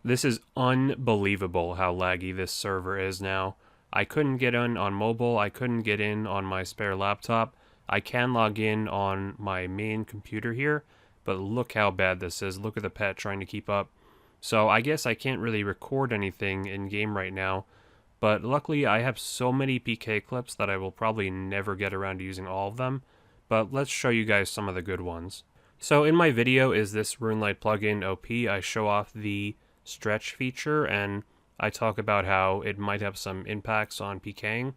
This is unbelievable how laggy this server is now. I couldn't get in on mobile, I couldn't get in on my spare laptop. I can log in on my main computer here, but look how bad this is. Look at the pet trying to keep up. So I guess I can't really record anything in game right now, but luckily I have so many PK clips that I will probably never get around to using all of them, but let's show you guys some of the good ones. So in my video is this RuneLite plugin OP. I show off the stretch feature and I talk about how it might have some impacts on PKing.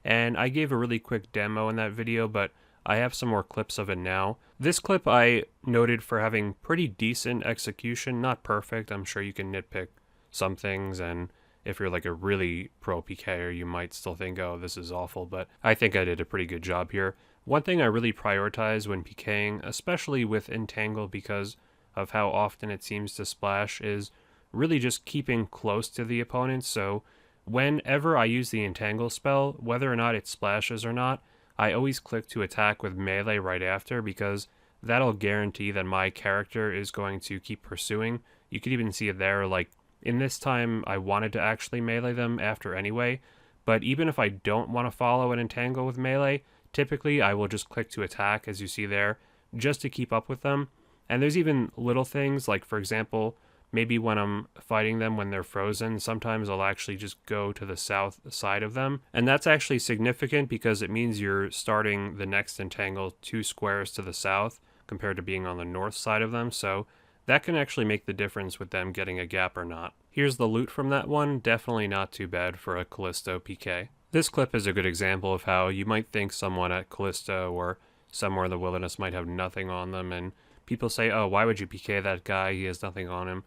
And I gave a really quick demo in that video, but I have some more clips of it now. This clip I noted for having pretty decent execution, not perfect. I'm sure you can nitpick some things, and if you're like a really pro PKer, you might still think, oh, this is awful, but I think I did a pretty good job here. One thing I really prioritize when PKing, especially with Entangle because of how often it seems to splash, is really just keeping close to the opponent. So whenever I use the Entangle spell, whether or not it splashes or not, I always click to attack with melee right after, because that'll guarantee that my character is going to keep pursuing. You could even see it there, like in this time I wanted to actually melee them after anyway, but even if I don't want to follow an Entangle with melee, typically I will just click to attack, as you see there, just to keep up with them. And there's even little things, like for example, maybe when I'm fighting them when they're frozen, sometimes I'll actually just go to the south side of them. And that's actually significant because it means you're starting the next entangle 2 squares to the south compared to being on the north side of them. So that can actually make the difference with them getting a gap or not. Here's the loot from that one. Definitely not too bad for a Callisto PK. This clip is a good example of how you might think someone at Callisto or somewhere in the wilderness might have nothing on them, and people say, oh, why would you PK that guy? He has nothing on him.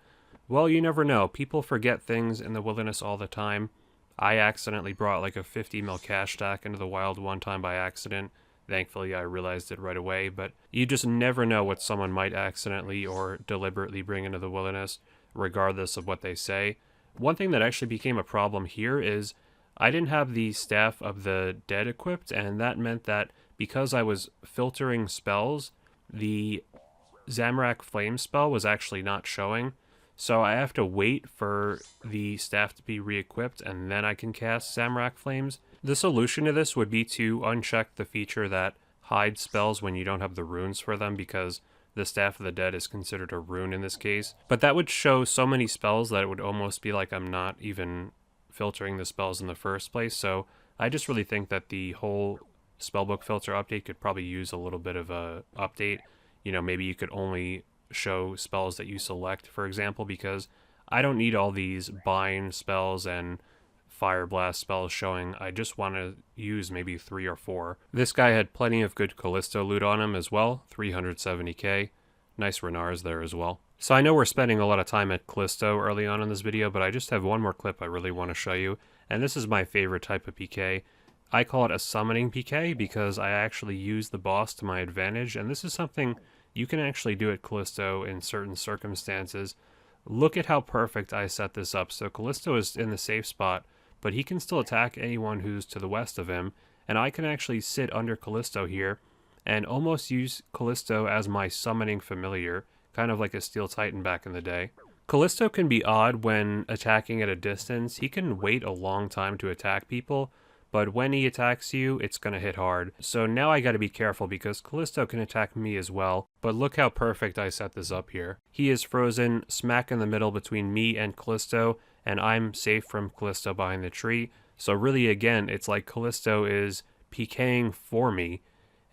Well, you never know. People forget things in the wilderness all the time. I accidentally brought like a 50 mil cash stack into the wild one time by accident. Thankfully, I realized it right away, but you just never know what someone might accidentally or deliberately bring into the wilderness, regardless of what they say. One thing that actually became a problem here is I didn't have the Staff of the Dead equipped, and that meant that because I was filtering spells, the Zamorak Flame spell was actually not showing. So I have to wait for the staff to be re-equipped and then I can cast Zamorak Flames. The solution to this would be to uncheck the feature that hides spells when you don't have the runes for them, because the Staff of the Dead is considered a rune in this case. But that would show so many spells that it would almost be like I'm not even filtering the spells in the first place. So I just really think that the whole spellbook filter update could probably use a little bit of a update. You know, maybe you could only show spells that you select, for example, because I don't need all these bind spells and fire blast spells showing. I just want to use maybe 3 or 4. This guy had plenty of good Calllisto loot on him as well, 370k. Nice Renars there as well. So I know we're spending a lot of time at Callisto early on in this video, but I just have one more clip I really want to show you, and this is my favorite type of PK. I call it a summoning PK because I actually use the boss to my advantage, and this is something you can actually do at Callisto in certain circumstances. Look at how perfect I set this up. So Callisto is in the safe spot, but he can still attack anyone who's to the west of him, and I can actually sit under Callisto here and almost use Callisto as my summoning familiar, kind of like a Steel Titan back in the day. Callisto can be odd when attacking at a distance. He can wait a long time to attack people, but when he attacks you, it's going to hit hard. So now I got to be careful because Callisto can attack me as well, but look how perfect I set this up here. He is frozen smack in the middle between me and Callisto, and I'm safe from Callisto behind the tree. So really, again, it's like Callisto is PKing for me,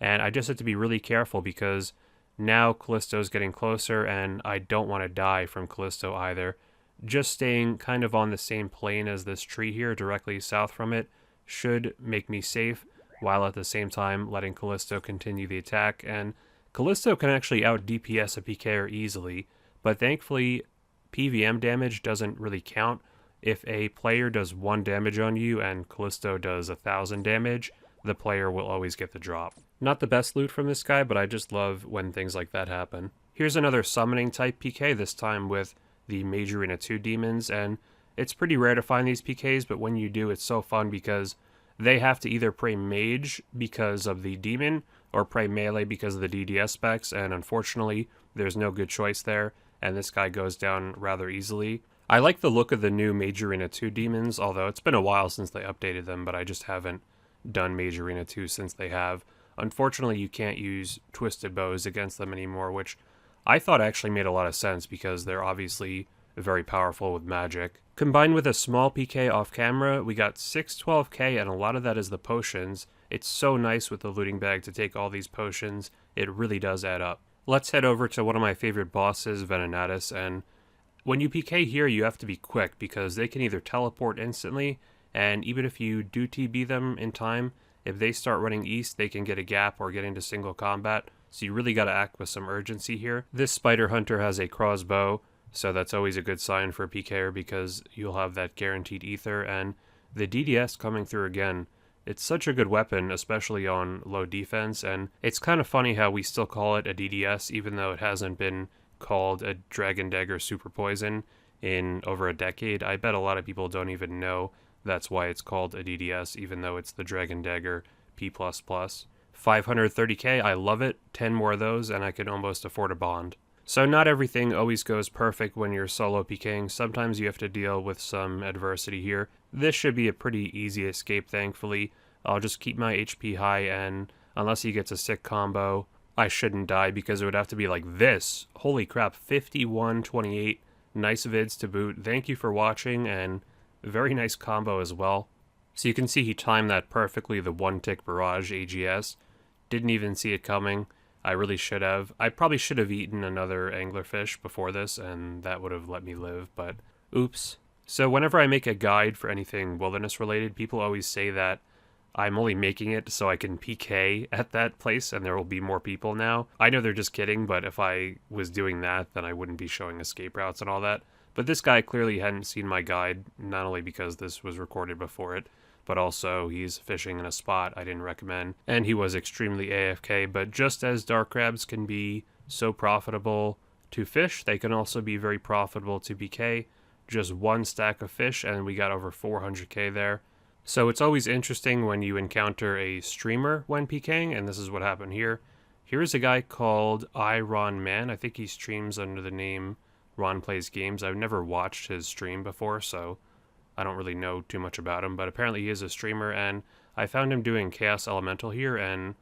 and I just have to be really careful because now Callisto's getting closer and I don't want to die from Callisto either. Just staying kind of on the same plane as this tree here, directly south from it, should make me safe, while at the same time letting Calllisto continue the attack. And Calllisto can actually out DPS a PKer easily, but thankfully PVM damage doesn't really count. If a player does 1 damage on you and Calllisto does 1,000 damage, the player will always get the drop. Not the best loot from this guy, but I just love when things like that happen. Here's another summoning type PK, this time with the Mage Arena 2 demons, and it's pretty rare to find these PKs, but when you do, it's so fun because they have to either pray mage because of the demon or pray melee because of the DDS specs, and unfortunately, there's no good choice there, and this guy goes down rather easily. I like the look of the new Mage Arena 2 demons, although it's been a while since they updated them, but I just haven't done Mage Arena 2 since they have. Unfortunately, you can't use twisted bows against them anymore, which I thought actually made a lot of sense because they're obviously very powerful with magic. Combined with a small PK off camera, we got 612k, and a lot of that is the potions. It's so nice with the looting bag to take all these potions. It really does add up. Let's head over to one of my favorite bosses, Venenatus, and when you PK here, you have to be quick because they can either teleport instantly, and even if you do TB them in time, if they start running east, they can get a gap or get into single combat, so you really got to act with some urgency here. This Spider Hunter has a crossbow, so that's always a good sign for a PKer because you'll have that guaranteed ether, and the DDS coming through again. It's such a good weapon, especially on low defense, and it's kind of funny how we still call it a DDS even though it hasn't been called a Dragon Dagger Super Poison in over a decade. I bet a lot of people don't even know that's why it's called a DDS, even though it's the Dragon Dagger P++. 530k, I love it. 10 more of those, and I can almost afford a bond. So not everything always goes perfect when you're solo PKing. Sometimes you have to deal with some adversity here. This should be a pretty easy escape, thankfully. I'll just keep my HP high, and unless he gets a sick combo, I shouldn't die because it would have to be like this. Holy crap, 5128. Nice vids to boot. Thank you for watching, and very nice combo as well. So you can see he timed that perfectly, the one-tick barrage AGS. Didn't even see it coming. I really should have. I probably should have eaten another anglerfish before this, and that would have let me live, but oops. So whenever I make a guide for anything wilderness related, people always say that I'm only making it so I can PK at that place and there will be more people now. I know they're just kidding, but if I was doing that, then I wouldn't be showing escape routes and all that. But this guy clearly hadn't seen my guide, not only because this was recorded before it, but also he's fishing in a spot I didn't recommend, and he was extremely AFK. But just as dark crabs can be so profitable to fish, they can also be very profitable to PK. Just one stack of fish, and we got over 400k there. So it's always interesting when you encounter a streamer when PKing, and this is what happened here. Here's a guy called iRonMan. I think he streams under the name Ron Plays Games. I've never watched his stream before, so I don't really know too much about him, but apparently he is a streamer, and I found him doing Chaos Elemental here, and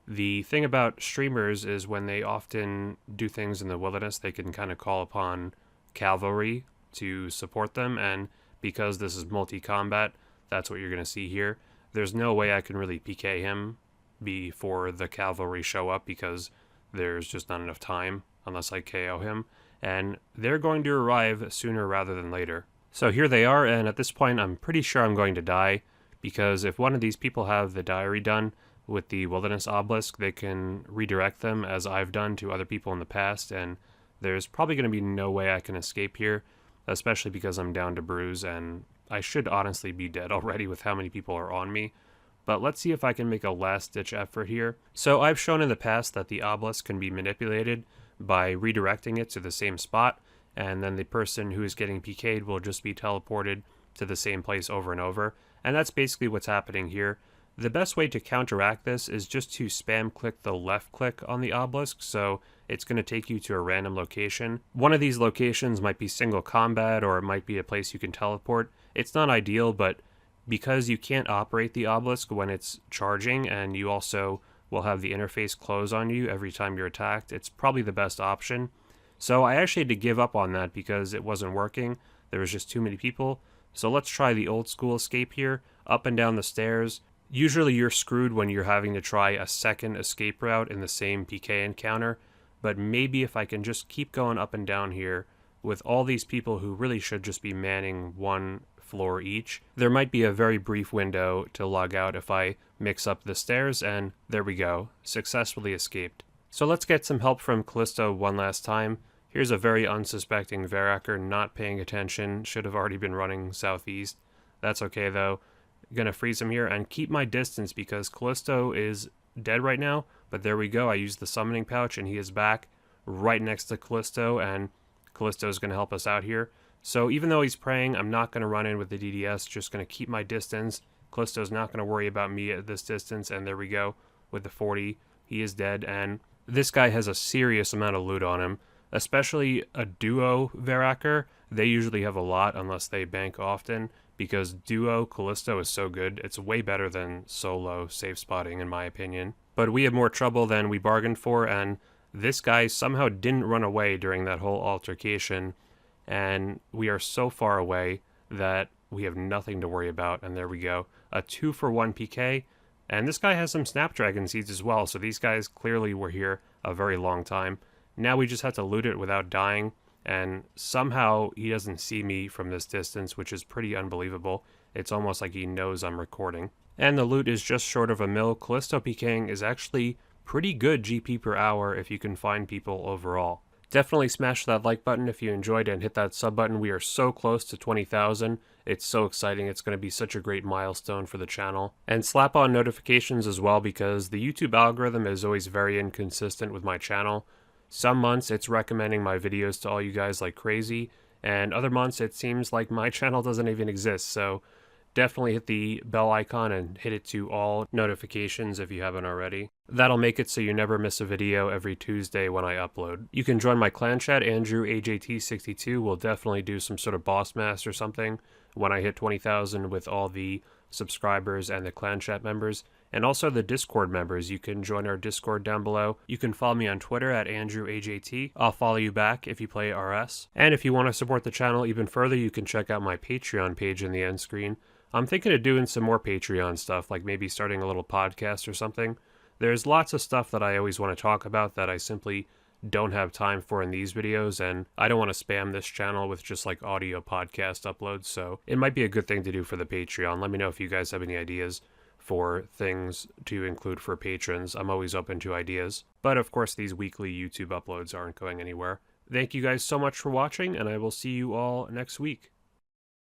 the thing about streamers is when they often do things in the wilderness, they can kind of call upon cavalry to support them, and because this is multi-combat, that's what you're going to see here. There's no way I can really PK him before the cavalry show up because there's just not enough time unless I KO him, and they're going to arrive sooner rather than later. So here they are, and at this point I'm pretty sure I'm going to die because if one of these people have the diary done with the wilderness obelisk, they can redirect them as I've done to other people in the past, and there's probably going to be no way I can escape here, especially because I'm down to bruise, and I should honestly be dead already with how many people are on me. But let's see if I can make a last-ditch effort here. So I've shown in the past that the obelisk can be manipulated by redirecting it to the same spot, and then the person who is getting PK'd will just be teleported to the same place over and over. And that's basically what's happening here. The best way to counteract this is just to spam click the left click on the obelisk, so it's going to take you to a random location. One of these locations might be single combat, or it might be a place you can teleport. It's not ideal, but because you can't operate the obelisk when it's charging, and you also will have the interface close on you every time you're attacked, it's probably the best option. So I actually had to give up on that because it wasn't working. There was just too many people. So let's try the old school escape here, up and down the stairs. Usually you're screwed when you're having to try a second escape route in the same PK encounter, but maybe if I can just keep going up and down here with all these people who really should just be manning one floor each, there might be a very brief window to log out if I mix up the stairs, and there we go, successfully escaped. So let's get some help from Calllisto one last time. Here's a very unsuspecting Veracer not paying attention, should have already been running southeast. That's okay though. Gonna freeze him here and keep my distance because Calllisto is dead right now, but there we go. I used the summoning pouch and he is back right next to Calllisto, and Calllisto is gonna help us out here. So even though he's praying, I'm not gonna run in with the DDS, just gonna keep my distance. Calllisto's not gonna worry about me at this distance, and there we go with the 40. He is dead, and this guy has a serious amount of loot on him, especially a duo Veracer. They usually have a lot unless they bank often, because duo Callisto is so good. It's way better than solo safe spotting in my opinion. But we had more trouble than we bargained for, and this guy somehow didn't run away during that whole altercation, and we are so far away that we have nothing to worry about, and there we go. A 2-for-1 PK, and this guy has some Snapdragon seeds as well, so these guys clearly were here a very long time. Now we just have to loot it without dying, and somehow he doesn't see me from this distance, which is pretty unbelievable. It's almost like he knows I'm recording. And the loot is just short of a mil. Callisto Pking is actually pretty good GP per hour if you can find people overall. Definitely smash that like button if you enjoyed and hit that sub button. We are so close to 20,000. It's so exciting. It's going to be such a great milestone for the channel. And slap on notifications as well, because the YouTube algorithm is always very inconsistent with my channel. Some months it's recommending my videos to all you guys like crazy, and other months it seems like my channel doesn't even exist, so definitely hit the bell icon and hit it to all notifications if you haven't already. That'll make it so you never miss a video every Tuesday when I upload. You can join my clan chat, AndrewAJT62. We'll definitely do some sort of boss mass or something when I hit 20,000 with all the subscribers and the clan chat members. And also the Discord members. You can join our Discord down below. You can follow me on Twitter at AndrewAJT. I'll follow you back if you play RS. And if you want to support the channel even further, you can check out my Patreon page in the end screen. I'm thinking of doing some more Patreon stuff, like maybe starting a little podcast or something. There's lots of stuff that I always want to talk about that I simply don't have time for in these videos, and I don't want to spam this channel with just like audio podcast uploads, so it might be a good thing to do for the Patreon. Let me know if you guys have any ideas for things to include for patrons. I'm always open to ideas. But of course, these weekly YouTube uploads aren't going anywhere. Thank you guys so much for watching, and I will see you all next week.